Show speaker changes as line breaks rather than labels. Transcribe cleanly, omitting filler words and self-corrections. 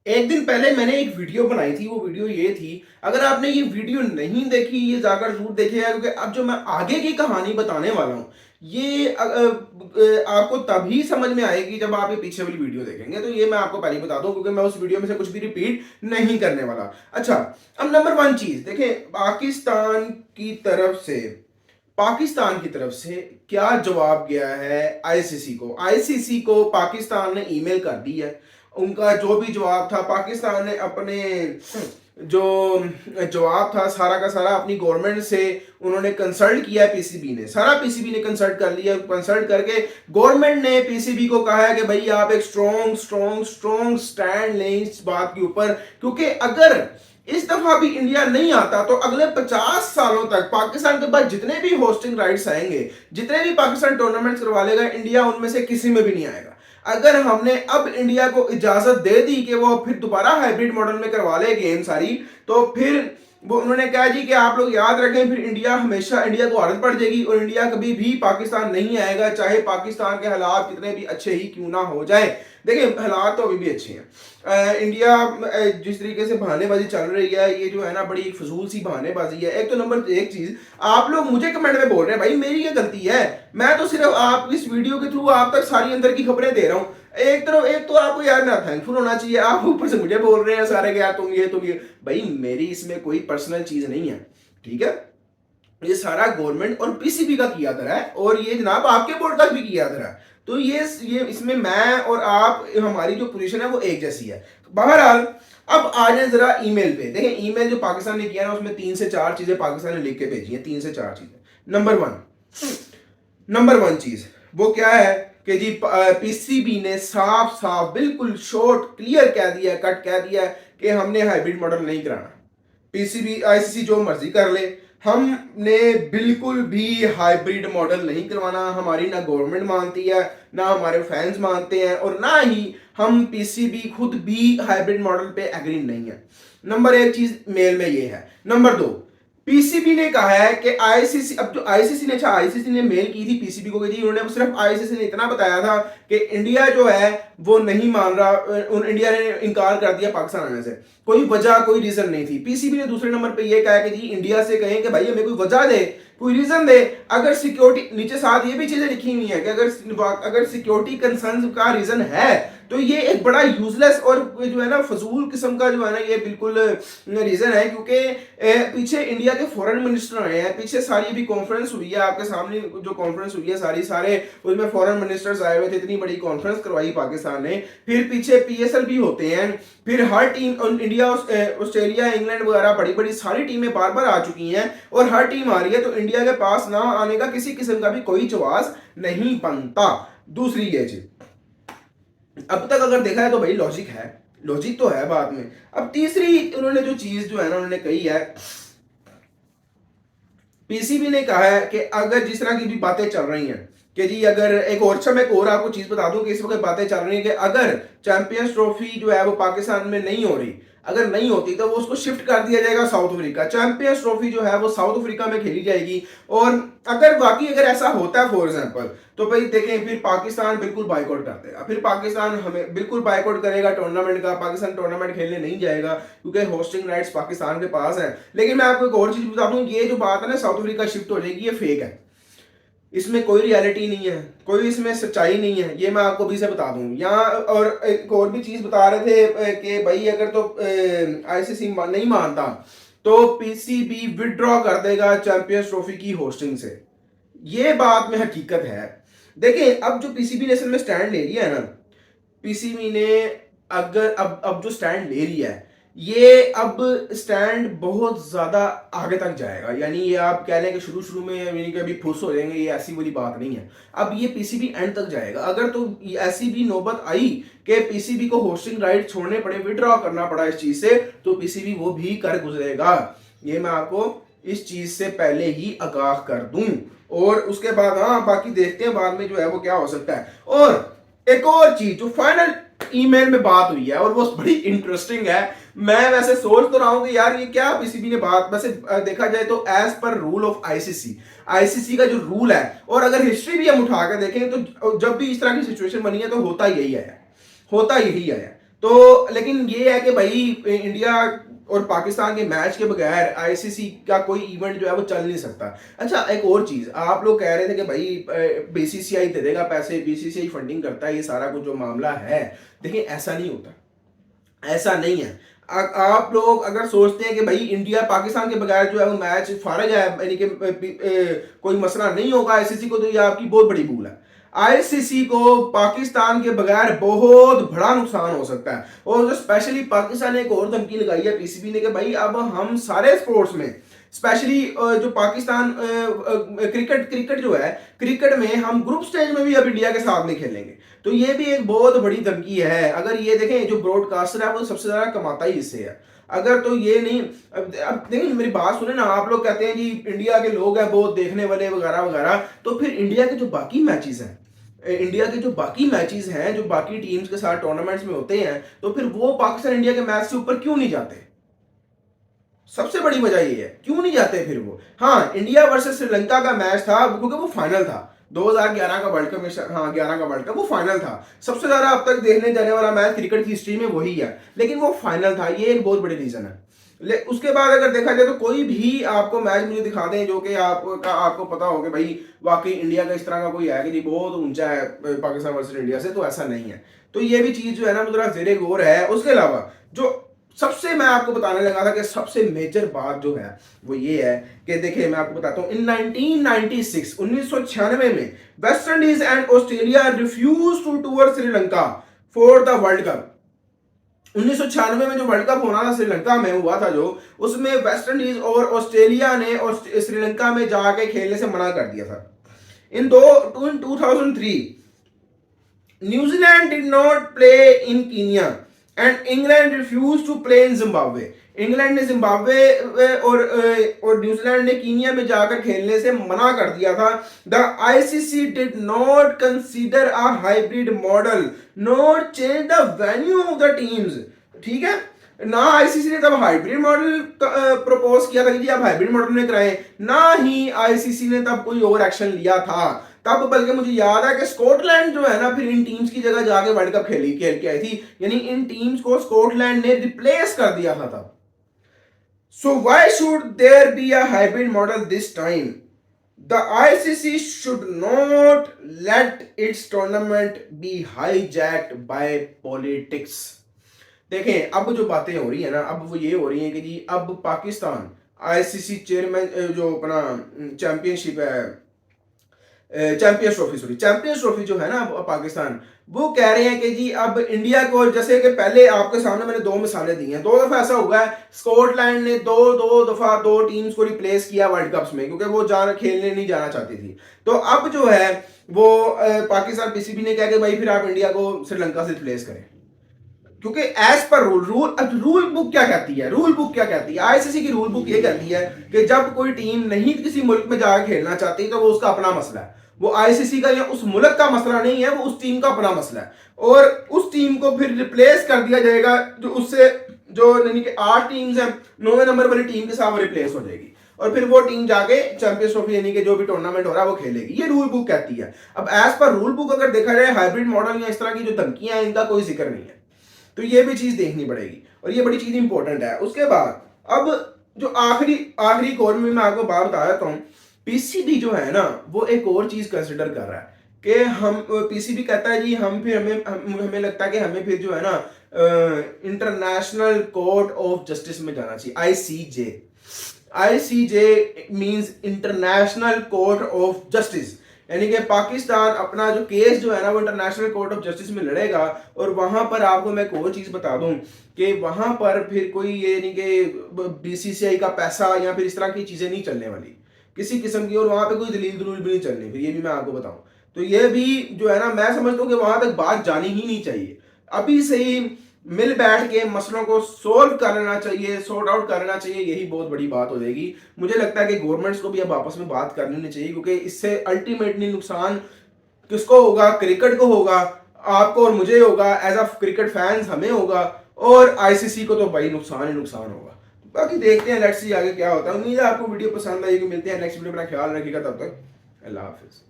एक दिन पहले मैंने एक वीडियो बनाई थी, वो वीडियो ये थी। अगर आपने ये वीडियो नहीं देखी, ये जाकर जरूर देखेगा, क्योंकि अब जो मैं आगे की कहानी बताने वाला हूँ, ये आपको तभी समझ में आएगी जब आप ये पीछे वाली वीडियो देखेंगे। तो ये मैं आपको पहले ही बता दूं, क्योंकि मैं उस वीडियो में से कुछ भी रिपीट नहीं करने वाला। अच्छा, अब नंबर वन चीज देखें, पाकिस्तान की तरफ से क्या जवाब गया है आईसीसी को पाकिस्तान ने ईमेल कर दी है। उनका जो भी जवाब था, पाकिस्तान ने अपने जो जवाब था सारा का सारा अपनी गवर्नमेंट से उन्होंने कंसल्ट किया है। पीसीबी ने कंसल्ट कर लिया। कंसल्ट करके गवर्नमेंट ने पीसीबी को कहा है कि भाई आप एक स्ट्रॉन्ग स्टैंड लें इस बात के ऊपर, क्योंकि अगर इस दफा भी इंडिया नहीं आता तो अगले 50 सालों तक पाकिस्तान के पास जितने भी होस्टिंग राइट्स आएंगे, जितने भी पाकिस्तान टूर्नामेंट्स करवा लेगा, इंडिया उनमें से किसी में भी नहीं आएगा। अगर हमने अब इंडिया को इजाजत दे दी कि वो फिर दोबारा हाइब्रिड मॉडल में करवा ले गेम सारी, तो फिर वो उन्होंने कहा जी कि आप लोग याद रखें, फिर इंडिया को आदत पड़ जाएगी और इंडिया कभी भी पाकिस्तान नहीं आएगा, चाहे पाकिस्तान के हालात कितने भी अच्छे ही क्यों ना हो जाए। देखिए, हालात तो अभी भी अच्छे हैं। इंडिया जिस तरीके से बहानेबाजी चल रही है, ये जो है ना बड़ी फजूल सी बहानेबाजी है। एक तो नंबर एक चीज, आप लोग मुझे कमेंट में बोल रहे हैं भाई मेरी क्या गलती है, मैं तो सिर्फ आप इस वीडियो के थ्रू आप तक सारी अंदर की खबरें दे रहा हूँ। एक तो आपको यार ना थैंकफुल होना चाहिए, आप ऊपर से मुझे बोल रहे हैं सारे कि यार तुम ये। भाई मेरी इसमें कोई पर्सनल चीज नहीं है, ठीक है। ये सारा गवर्नमेंट और पीसीबी का किया धरा है, और ये जनाब आपके बोर्ड का भी किया धरा है। तो ये इसमें मैं और आप, हमारी जो पोजीशन है वो एक जैसी है। बहरहाल, अब आ जाए जरा ईमेल पे। देखें, ईमेल जो पाकिस्तान ने किया ना, उसमें 3 से 4 चीजें पाकिस्तान ने लिख के भेजी हैं। 3 से 4 चीजें। नंबर वन चीज वो क्या है कि जी पीसीबी ने साफ साफ बिल्कुल शॉर्ट क्लियर कह दिया, कट कह दिया कि हमने हाइब्रिड मॉडल नहीं कराना। पीसीबी आईसीसी जो मर्जी कर ले, हमने बिल्कुल भी हाइब्रिड मॉडल नहीं करवाना। हमारी ना गवर्नमेंट मानती है, ना हमारे फैंस मानते हैं, और ना ही हम पीसीबी खुद भी हाइब्रिड मॉडल पे एग्री नहीं है। नंबर एक चीज मेल में ये है। नंबर दो, पीसीबी ने कहा है कि आईसीसी, अब जो आईसीसी ने मेल की थी पीसीबी को, थी उन्होंने सिर्फ आईसीसी ने इतना बताया था कि इंडिया जो है वो नहीं मान रहा, इंडिया ने इनकार कर दिया पाकिस्तान आने से। कोई वजह, कोई रीजन नहीं थी। पीसीबी ने दूसरे नंबर पे ये कहा कि जी इंडिया से कहें कि भाई हमें कोई वजह दे, कोई रीजन दे। अगर सिक्योरिटी, नीचे साथ ये भी चीजें लिखी हुई है कि अगर सिक्योरिटी कंसर्न का रीजन है तो ये एक बड़ा यूजलेस और जो है ना फजूल किस्म का जो है ना ये बिल्कुल रीजन है, क्योंकि पीछे इंडिया के फॉरेन मिनिस्टर आए हैं, पीछे सारी भी कॉन्फ्रेंस हुई है, आपके सामने जो कॉन्फ्रेंस हुई है सारे उसमें फॉरेन मिनिस्टर्स आए हुए थे, इतनी बड़ी कॉन्फ्रेंस करवाई पाकिस्तान ने। फिर पीछे पीएसएल भी होते हैं, फिर हर टीम, इंडिया ऑस्ट्रेलिया इंग्लैंड वगैरह बड़ी बड़ी सारी टीमें बार बार आ चुकी हैं, और हर टीम आ रही है, तो इंडिया के पास ना आने का किसी किस्म का भी कोई जवाब नहीं बनता। दूसरी ये चीज, अब तक अगर देखा है तो भाई लॉजिक तो है बात में। अब तीसरी उन्होंने जो चीज जो है ना उन्होंने कही है, पीसीबी ने कहा है कि अगर जिस तरह की भी बातें चल रही हैं कि जी अगर एक और आपको चीज बता दूं कि इस वक्त बातें चल रही हैं कि अगर चैंपियंस ट्रॉफी जो है वो पाकिस्तान में नहीं हो रही, अगर नहीं होती तो वो उसको शिफ्ट कर दिया जाएगा साउथ अफ्रीका। चैंपियंस ट्रॉफी जो है वो साउथ अफ्रीका में खेली जाएगी, और अगर ऐसा होता है फॉर एग्जांपल, तो भाई देखें फिर पाकिस्तान बिल्कुल बाइकआउट कर देगा। फिर पाकिस्तान हमें बिल्कुल बाइकआउट करेगा टूर्नामेंट का, पाकिस्तान टूर्नामेंट खेलने नहीं जाएगा, क्योंकि होस्टिंग राइट्स पाकिस्तान के पास है। लेकिन मैं आपको एक और चीज बता दूं, ये जो बात है ना साउथ अफ्रीका शिफ्ट हो जाएगी, ये फेक है। इसमें कोई रियलिटी नहीं है, कोई इसमें सच्चाई नहीं है, ये मैं आपको भी से बता दूं यहाँ। और एक और भी चीज बता रहे थे कि भाई अगर तो आईसीसी नहीं मानता तो पीसीबी विड्रॉ कर देगा चैंपियंस ट्रॉफी की होस्टिंग से। ये बात में हकीकत है। देखिए, अब जो पीसीबी ने असल में स्टैंड ले लिया है ना, पीसीबी ने अगर अब जो स्टैंड ले लिया है, ये अब स्टैंड बहुत ज्यादा आगे तक जाएगा। यानी ये आप कह लें कि शुरू शुरू में यानी कि अभी फुस हो जाएंगे, ये ऐसी वाली बात नहीं है। अब ये पीसीबी एंड तक जाएगा। अगर तो ऐसी भी नौबत आई कि पीसीबी को होस्टिंग राइट छोड़ने पड़े, विड्रॉ करना पड़ा इस चीज से, तो पीसीबी वो भी कर गुजरेगा। ये मैं आपको इस चीज से पहले ही आगाह कर दूं, और उसके बाद हाँ बाकी देखते हैं बाद में जो है वो क्या हो सकता है। और एक और चीज जो फाइनल ईमेल में बात हुई है, और वो बड़ी इंटरेस्टिंग है। मैं वैसे सोच तो रहा हूं कि यार ये क्या पीसीबी ने बात, वैसे देखा जाए तो as per rule of ICC का जो रूल है, और अगर हिस्ट्री भी हम उठा कर देखें तो जब भी इस तरह की सिचुएशन बनी है तो होता यही आया। तो लेकिन ये है कि भाई इंडिया और पाकिस्तान के मैच के बगैर आईसीसी का कोई इवेंट जो है वो चल नहीं सकता। अच्छा एक और चीज, आप लोग कह रहे थे कि भाई बीसीसीआई दे देगा पैसे, बीसीसीआई फंडिंग करता है, ये सारा कुछ जो मामला है, देखिए ऐसा नहीं होता, ऐसा नहीं है। आप लोग अगर सोचते हैं कि भाई इंडिया पाकिस्तान के बगैर जो है वो मैच फारग है, यानी कि कोई मसला नहीं होगा आईसीसी को, तो ये आपकी बहुत बड़ी भूल है। आईसीसी को पाकिस्तान के बगैर बहुत बड़ा नुकसान हो सकता है। और जो स्पेशली पाकिस्तान ने एक और धमकी लगाई है पीसीबी ने कि भाई अब हम सारे स्पोर्ट्स में, स्पेशली जो पाकिस्तान क्रिकेट जो है, क्रिकेट में हम ग्रुप स्टेज में भी अब इंडिया के साथ नहीं खेलेंगे। तो ये भी एक बहुत बड़ी धमकी है। अगर ये देखें जो ब्रॉडकास्टर है वो सबसे ज्यादा कमाता ही इससे है। अगर तो ये नहीं, अब देखिए मेरी बात सुने ना, आप लोग कहते हैं जी इंडिया के लोग हैं बहुत देखने वाले वगैरह वगैरह, तो फिर इंडिया के जो बाकी मैचेस हैं, इंडिया के जो बाकी मैचेस हैं जो बाकी टीम्स के साथ टूर्नामेंट्स में होते हैं, तो फिर वो पाकिस्तान इंडिया के मैच से ऊपर क्यों नहीं जाते? सबसे बड़ी वजह ये है क्यों नहीं जाते फिर वो। हाँ, इंडिया वर्सेस श्रीलंका का मैच था क्योंकि वो फाइनल था 2011 का वर्ल्ड कप में, हाँ 11 का वर्ल्ड कप वो फाइनल था। सबसे ज्यादा अब तक देखने जाने वाला मैच क्रिकेट की हिस्ट्री में वही है, लेकिन वो फाइनल था, ये एक बहुत बड़ी रीजन है। उसके बाद अगर देखा जाए तो कोई भी आपको मैच मुझे दिखा दें जो कि आपको पता हो कि भाई वाकई इंडिया का इस तरह का कोई है कि जी बहुत ऊंचा है पाकिस्तान वर्सेस इंडिया से, तो ऐसा नहीं है। तो ये भी चीज जो है ना वो जरा जेरे गौर है। उसके अलावा जो सबसे मैं आपको बताने लगा था कि सबसे मेजर बात जो है वो ये है कि देखिए मैं आपको बताता हूं, इन 1996 में West Indies and Australia refuse to tour Sri Lanka for the world cup. 1996 में जो वर्ल्ड कप होना था श्रीलंका में हुआ था जो, उसमें वेस्ट इंडीज और ऑस्ट्रेलिया ने श्रीलंका में जाके खेलने से मना कर दिया था। In 2003 New Zealand did not play in Kenya and England refuse to play in Zimbabwe. England ने जिम्बाब्वे और न्यूजीलैंड ने कीनिया में जाकर खेलने से मना कर दिया था। The ICC did not consider a hybrid model not change the venue of the teams. ठीक है ना, आईसीसी ने तब हाइब्रिड मॉडल प्रपोज किया था कि जी आप हाइब्रिड मॉडल में कराएं, ना ही आईसीसी ने तब कोई और एक्शन लिया था तब। बल्कि मुझे याद है कि स्कॉटलैंड जो है ना फिर इन टीम्स की जगह जाके वर्ल्ड कप खेल के आई थी, यानी इन टीम्स को स्कॉटलैंड ने रिप्लेस कर दिया था तब। So why should there be a hybrid model this time? The ICC should not let its tournament be hijacked by politics. देखें अब जो बातें हो रही है ना, अब वो ये हो रही है कि जी अब पाकिस्तान आईसीसी चेयरमैन जो अपना चैंपियनशिप है, चैंपियंस ट्रॉफी जो है ना पाकिस्तान, वो कह रहे हैं कि जी अब इंडिया को, जैसे कि पहले आपके सामने मैंने दो मिसालें दी हैं, दो दफा ऐसा हुआ है स्कॉटलैंड ने दो दफा दो टीम्स को रिप्लेस किया वर्ल्ड कप्स में क्योंकि वो खेलने नहीं जाना चाहती थी। तो अब जो है वो पाकिस्तान पीसीबी ने कहा कि भाई फिर आप इंडिया को श्रीलंका से रिप्लेस करें, क्योंकि एज पर रूल बुक क्या कहती है, रूल बुक क्या कहती है, आईसीसी की रूल बुक ये कहती है कि जब कोई टीम नहीं किसी मुल्क में जाकर खेलना चाहती तो वो उसका अपना मसला है, वो आईसीसी का या उस मुल्क का मसला नहीं है, वो उस टीम का अपना मसला है। और उस टीम को फिर रिप्लेस कर दिया जाएगा जो उससे जो यानी कि 8 टीम्स हैं, 9वें नंबर वाली टीम के साथ वो रिप्लेस हो जाएगी और फिर वो टीम जाके चैंपियंस ट्रॉफी यानी कि जो भी टूर्नामेंट हो रहा है वो खेलेगी। ये रूल बुक कहती है। अब एज पर रूल बुक अगर देखा जाए हाइब्रिड मॉडल या इस तरह की जो धमकियां हैं इनका कोई जिक्र नहीं है, तो ये भी चीज देखनी पड़ेगी और ये बड़ी चीज इंपॉर्टेंट है। उसके बाद अब जो आखिरी कोर में मैं आपको बात बता देता हूँ, पीसीबी जो है ना वो एक और चीज कंसिडर कर रहा है कि हम, पीसीबी कहता है जी हमें लगता है कि हमें फिर जो है ना इंटरनेशनल कोर्ट ऑफ जस्टिस में जाना चाहिए, ICJ means international court of justice, यानी कि पाकिस्तान अपना जो केस जो है ना वो इंटरनेशनल कोर्ट ऑफ जस्टिस में लड़ेगा। और वहां पर आपको मैं एक और चीज बता दूं कि वहां पर फिर कोई ये यानी कि बीसीसीआई का पैसा या फिर इस तरह की चीजें नहीं चलने वाली किसी किस्म की, और वहां पे कोई दलील दलूल भी नहीं चलनी, फिर ये भी मैं आपको बताऊं। तो ये भी जो है ना मैं समझता हूँ कि वहां तक बात जानी ही नहीं चाहिए, अभी से ही मिल बैठ के मसलों को सोल्व कर लेना चाहिए, सॉर्ट आउट कर लेना चाहिए, यही बहुत बड़ी बात हो जाएगी। मुझे लगता है कि गवर्नमेंट्स को भी अब आपस में बात कर लेनी चाहिए क्योंकि इससे अल्टीमेटली नुकसान किसको होगा? क्रिकेट को होगा, आपको और मुझे होगा, एज अ क्रिकेट फैंस हमें होगा, और आईसीसी को तो भाई नुकसान ही नुकसान होगा। बाकी देखते हैं लेट्स सी आगे क्या होता है। उम्मीद है आपको वीडियो पसंद आएगी। मिलते हैं नेक्स्ट वीडियो में, अपना ख्याल रखिएगा, तब तक अल्लाह हाफिज।